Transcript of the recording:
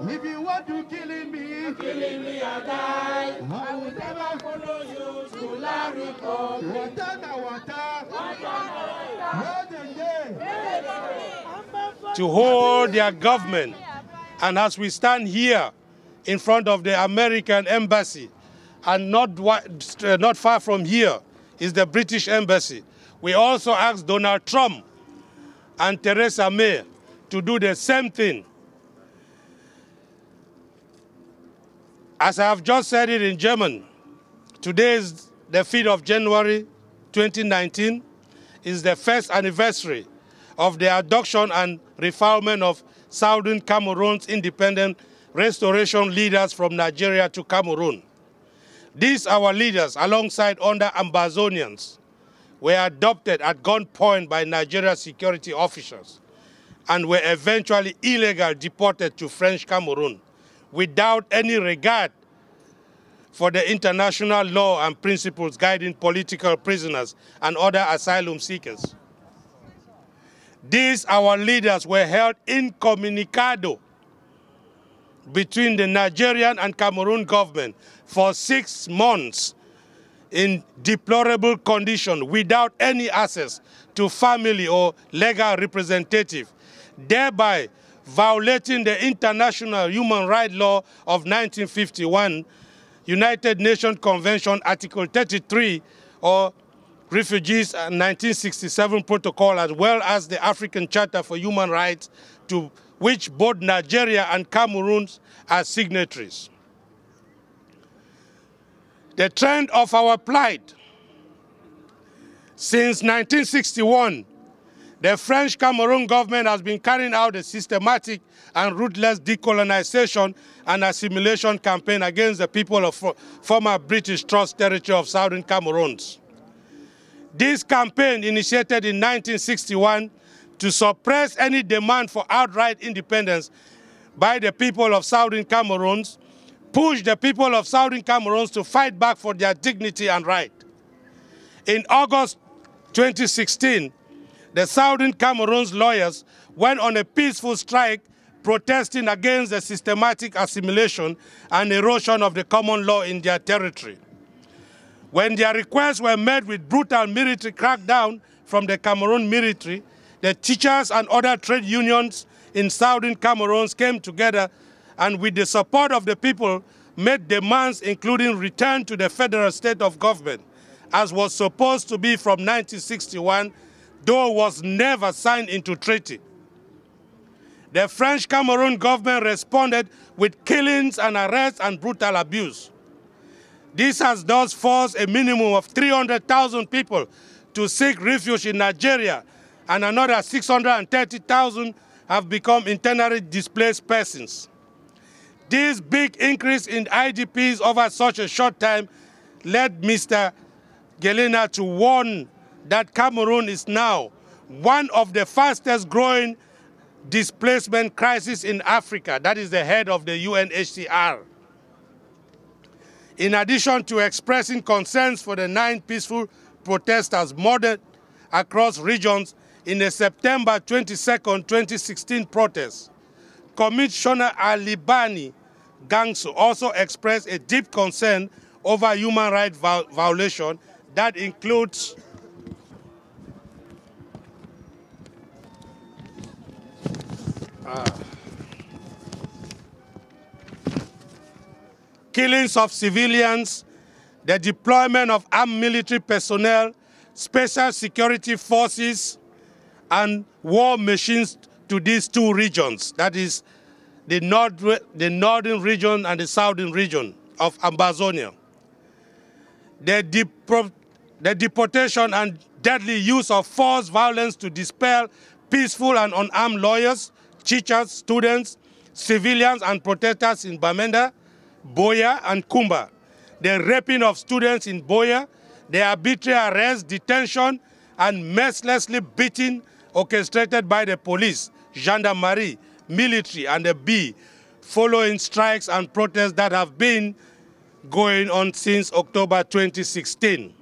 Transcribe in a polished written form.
If you want to kill me, I die. I will never follow you to Lariko. To hold their government. And as we stand here in front of the American embassy, and not far from here is the British embassy, we also asked Donald Trump and Theresa May to do the same thing. As I have just said it in German, today is the 5th of January 2019, is the first anniversary of the abduction and refoulement of Southern Cameroon's independent restoration leaders from Nigeria to Cameroon. These our leaders, alongside other Ambazonians, were adopted at gunpoint by Nigerian security officers and were eventually illegally deported to French Cameroon without any regard for the international law and principles guiding political prisoners and other asylum seekers. These our leaders were held incommunicado between the Nigerian and Cameroon government for 6 months in deplorable condition without any access to family or legal representative, thereby violating the international human rights law of 1951, United Nations Convention Article 33, or Refugees 1967 Protocol, as well as the African Charter for Human Rights, to which both Nigeria and Cameroon are signatories. The trend of our plight since 1961, the French Cameroon government has been carrying out a systematic and ruthless decolonization and assimilation campaign against the people of former British Trust territory of Southern Cameroons. This campaign, initiated in 1961 to suppress any demand for outright independence by the people of Southern Cameroons, pushed the people of Southern Cameroons to fight back for their dignity and right. In August 2016, the Southern Cameroons lawyers went on a peaceful strike protesting against the systematic assimilation and erosion of the common law in their territory. When their requests were met with brutal military crackdown from the Cameroon military, the teachers and other trade unions in Southern Cameroons came together and, with the support of the people, made demands including return to the federal state of government, as was supposed to be from 1961, though was never signed into treaty. The French Cameroon government responded with killings and arrests and brutal abuse. This has thus forced a minimum of 300,000 people to seek refuge in Nigeria, and another 630,000 have become internally displaced persons. This big increase in IDPs over such a short time led Mr. Gelena to warn that Cameroon is now one of the fastest growing displacement crises in Africa. That is the head of the UNHCR. In addition to expressing concerns for the 9 peaceful protesters murdered across regions in the September 22, 2016 protest, Commissioner Alibani Gangso also expressed a deep concern over human rights violation that includes killings of civilians, the deployment of armed military personnel, special security forces, and war machines to these 2 regions, that is the northern region and the southern region of Ambazonia. The deportation and deadly use of force violence to dispel peaceful and unarmed lawyers, teachers, students, civilians, and protesters in Bamenda, Boya, and Kumba. The raping of students in Boya, the arbitrary arrest, detention, and mercilessly beating orchestrated by the police, gendarmerie, military, and the B, following strikes and protests that have been going on since October 2016.